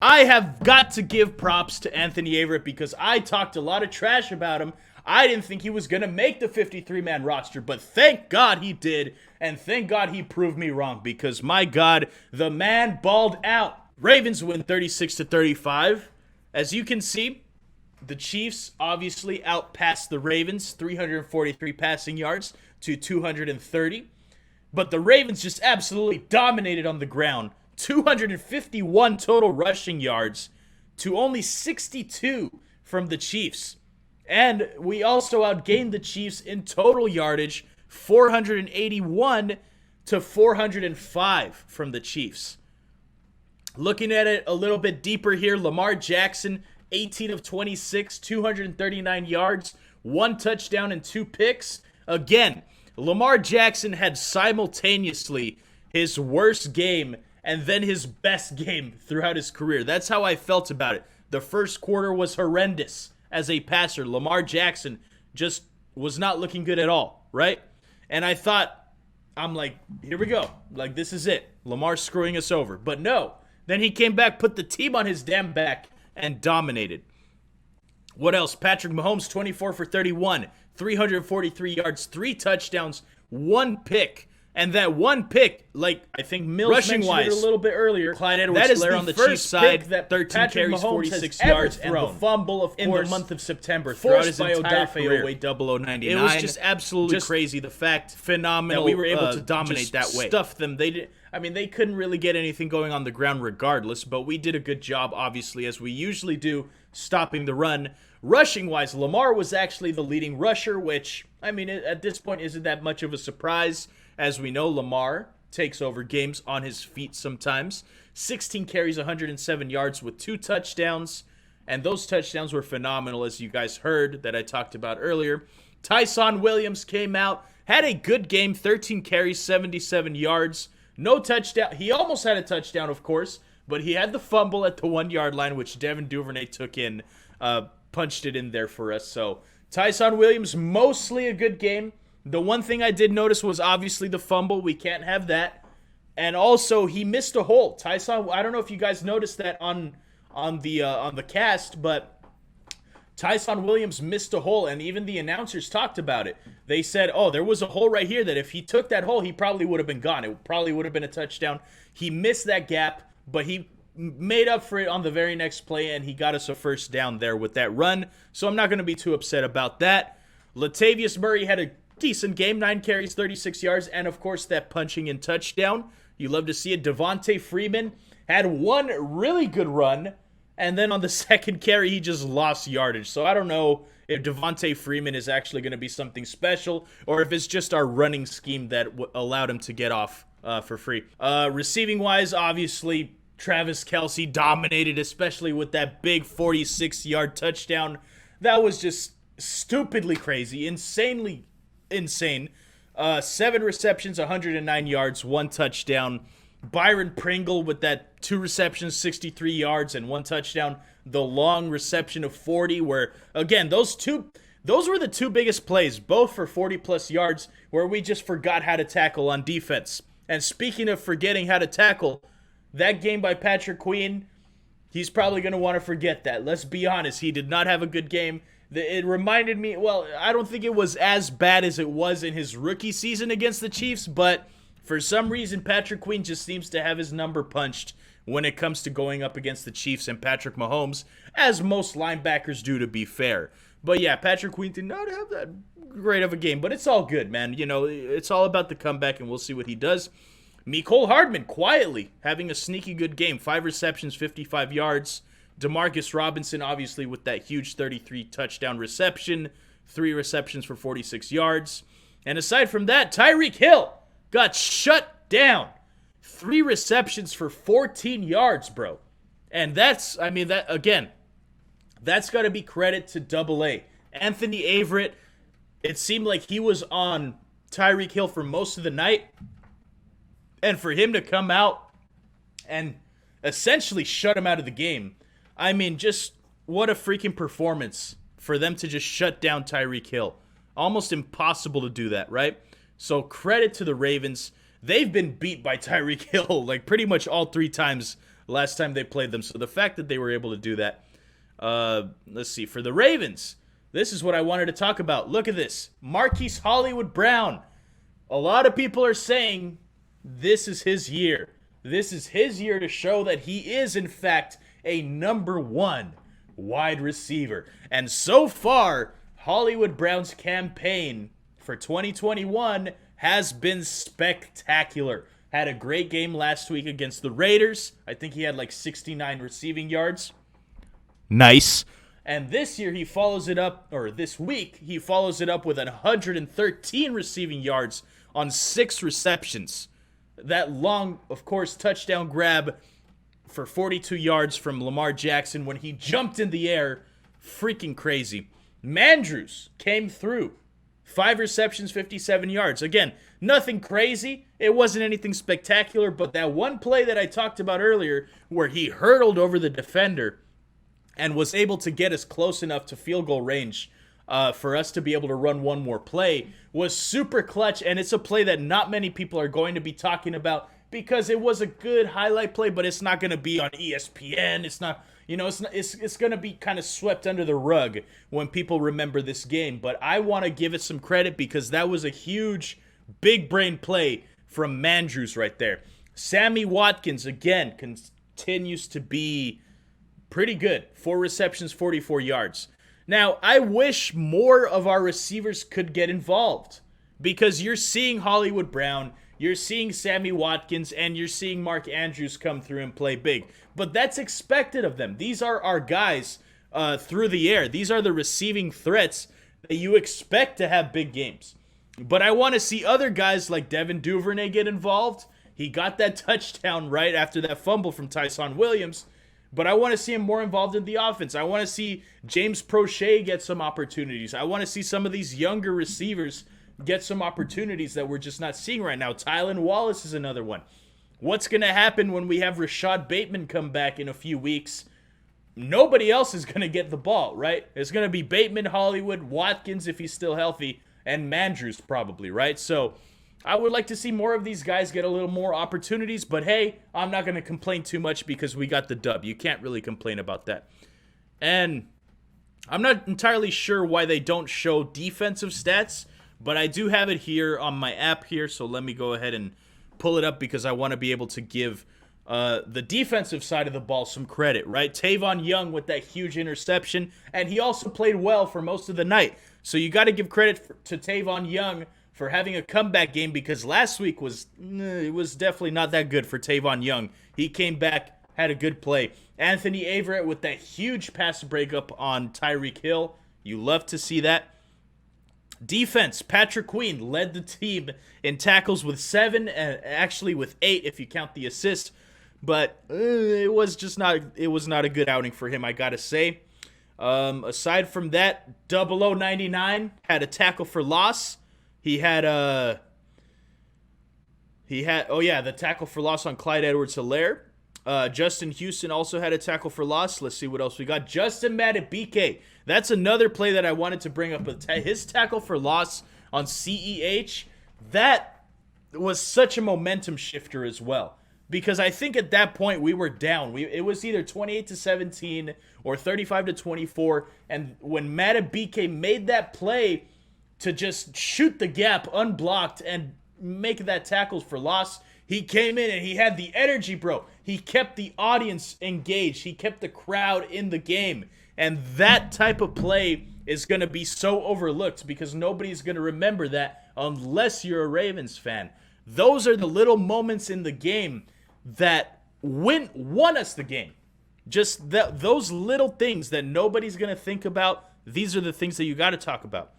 I have got to give props to Anthony Averett because I talked a lot of trash about him. I didn't think he was going to make the 53-man roster, but thank God he did, and thank God he proved me wrong because, my God, the man balled out. Ravens win 36-35. As you can see, the Chiefs obviously outpassed the Ravens, 343 passing yards to 230, but the Ravens just absolutely dominated on the ground. 251 total rushing yards to only 62 from the Chiefs. And we also outgained the Chiefs in total yardage, 481 to 405 from the Chiefs. Looking at it a little bit deeper here, Lamar Jackson, 18 of 26, 239 yards, 1 touchdown and 2 picks. Again, Lamar Jackson had simultaneously his worst game and then his best game throughout his career. That's how I felt about it. The first quarter was horrendous as a passer. Lamar Jackson just was not looking good at all, right? And I thought, I'm like, here we go. Like, this is it. Lamar's screwing us over. But no. Then he came back, put the team on his damn back, and dominated. What else? Patrick Mahomes, 24 for 31, 343 yards, 3 touchdowns, 1 pick. And that 1 pick, like I think Mills mentioned it a little bit earlier, Clyde Edwards-Helaire on the Chiefs side, that 13 carries, 46 yards, and the fumble, of course, in the month of September throughout his entire career. 0099. It was just absolutely crazy. The fact, phenomenal, that we were able to dominate that way. Stuff them. They couldn't really get anything going on the ground regardless, but we did a good job, obviously, as we usually do, stopping the run. Rushing-wise, Lamar was actually the leading rusher, which, at this point isn't that much of a surprise. As we know, Lamar takes over games on his feet sometimes. 16 carries, 107 yards with 2 touchdowns. And those touchdowns were phenomenal, as you guys heard, that I talked about earlier. Tyson Williams came out, had a good game, 13 carries, 77 yards. No touchdown. He almost had a touchdown, of course, but he had the fumble at the 1-yard line, which Devin Duvernay took in, punched it in there for us. So Tyson Williams, mostly a good game. The one thing I did notice was obviously the fumble. We can't have that. And also, he missed a hole. Tyson, I don't know if you guys noticed that on the cast, but Tyson Williams missed a hole, and even the announcers talked about it. They said, oh, there was a hole right here that if he took that hole, he probably would have been gone. It probably would have been a touchdown. He missed that gap, but he made up for it on the very next play, and he got us a first down there with that run. So I'm not going to be too upset about that. Latavius Murray had a decent game, 9 carries, 36 yards, and of course that punching in touchdown. You love to see it. Devontae Freeman had 1 really good run, and then on the second carry, he just lost yardage. So I don't know if Devontae Freeman is actually going to be something special, or if it's just our running scheme that allowed him to get off for free. Receiving-wise, obviously, Travis Kelce dominated, especially with that big 46-yard touchdown. That was just stupidly crazy, insanely insane. 7 receptions, 109 yards, 1 touchdown. Byron Pringle with that 2 receptions, 63 yards, and 1 touchdown. The long reception of 40, where, again, those were the 2 biggest plays, both for 40-plus yards, where we just forgot how to tackle on defense. And speaking of forgetting how to tackle, that game by Patrick Queen, he's probably going to want to forget that. Let's be honest, he did not have a good game. It reminded me, well, I don't think it was as bad as it was in his rookie season against the Chiefs, but for some reason, Patrick Queen just seems to have his number punched when it comes to going up against the Chiefs and Patrick Mahomes, as most linebackers do, to be fair. But yeah, Patrick Queen did not have that great of a game, but it's all good, man. It's all about the comeback, and we'll see what he does. Mecole Hardman, quietly, having a sneaky good game. 5 receptions, 55 yards. Demarcus Robinson, obviously, with that huge 33 touchdown reception, 3 receptions for 46 yards. And aside from that, Tyreek Hill got shut down. 3 receptions for 14 yards, bro. And that's got to be credit to AA. Anthony Averett, it seemed like he was on Tyreek Hill for most of the night. And for him to come out and essentially shut him out of the game, just what a freaking performance for them to just shut down Tyreek Hill. Almost impossible to do that, right? So credit to the Ravens. They've been beat by Tyreek Hill like pretty much all 3 times last time they played them. So the fact that they were able to do that. Let's see. For the Ravens, this is what I wanted to talk about. Look at this. Marquise Hollywood Brown. A lot of people are saying this is his year. This is his year to show that he is, in fact, a number one wide receiver. And so far, Hollywood Brown's campaign for 2021 has been spectacular. Had a great game last week against the Raiders. I think he had like 69 receiving yards. Nice. And this year he follows it up, or this week, he follows it up with 113 receiving yards on 6 receptions. That long, of course, touchdown grab for 42 yards from Lamar Jackson when he jumped in the air. Freaking crazy. Mandrews came through. 5 receptions, 57 yards. Again, nothing crazy. It wasn't anything spectacular, but that one play that I talked about earlier where he hurdled over the defender and was able to get us close enough to field goal range for us to be able to run one more play was super clutch, and it's a play that not many people are going to be talking about because it was a good highlight play, but it's not going to be on ESPN. It's not, it's going to be kind of swept under the rug when people remember this game. But I want to give it some credit because that was a huge, big brain play from Mandrews right there. Sammy Watkins, again, continues to be pretty good. 4 receptions, 44 yards. Now, I wish more of our receivers could get involved because you're seeing Hollywood Brown, you're seeing Sammy Watkins, and you're seeing Mark Andrews come through and play big. But that's expected of them. These are our guys through the air. These are the receiving threats that you expect to have big games. But I want to see other guys like Devin Duvernay get involved. He got that touchdown right after that fumble from Tyson Williams. But I want to see him more involved in the offense. I want to see James Prochet get some opportunities. I want to see some of these younger receivers get some opportunities that we're just not seeing right now. Tylan Wallace is another one. What's going to happen when we have Rashad Bateman come back in a few weeks? Nobody else is going to get the ball, right? It's going to be Bateman, Hollywood, Watkins if he's still healthy, and Mandrews probably, right? So I would like to see more of these guys get a little more opportunities, but hey, I'm not going to complain too much because we got the dub. You can't really complain about that. And I'm not entirely sure why they don't show defensive stats, but I do have it here on my app here, so let me go ahead and pull it up because I want to be able to give the defensive side of the ball some credit, right? Tavon Young with that huge interception, and he also played well for most of the night. So you got to give credit to Tavon Young for having a comeback game because last week was definitely not that good for Tavon Young. He came back, had a good play. Anthony Averett with that huge pass breakup on Tyreek Hill. You love to see that. Defense, Patrick Queen led the team in tackles with 7, and actually with 8 if you count the assist. But it was not a good outing for him, I gotta say. Aside from that, 0099 had a tackle for loss. He had the tackle for loss on Clyde Edwards-Helaire. Justin Houston also had a tackle for loss. Let's see what else we got. Justin Madubuike. That's another play that I wanted to bring up. His tackle for loss on CEH, that was such a momentum shifter as well. Because I think at that point we were down. It was either 28-17 or 35-24. And when Madubuike made that play to just shoot the gap unblocked and make that tackle for loss, he came in and he had the energy, bro. He kept the audience engaged. He kept the crowd in the game. And that type of play is going to be so overlooked because nobody's going to remember that unless you're a Ravens fan. Those are the little moments in the game that won us the game. Just those little things that nobody's going to think about. These are the things that you got to talk about.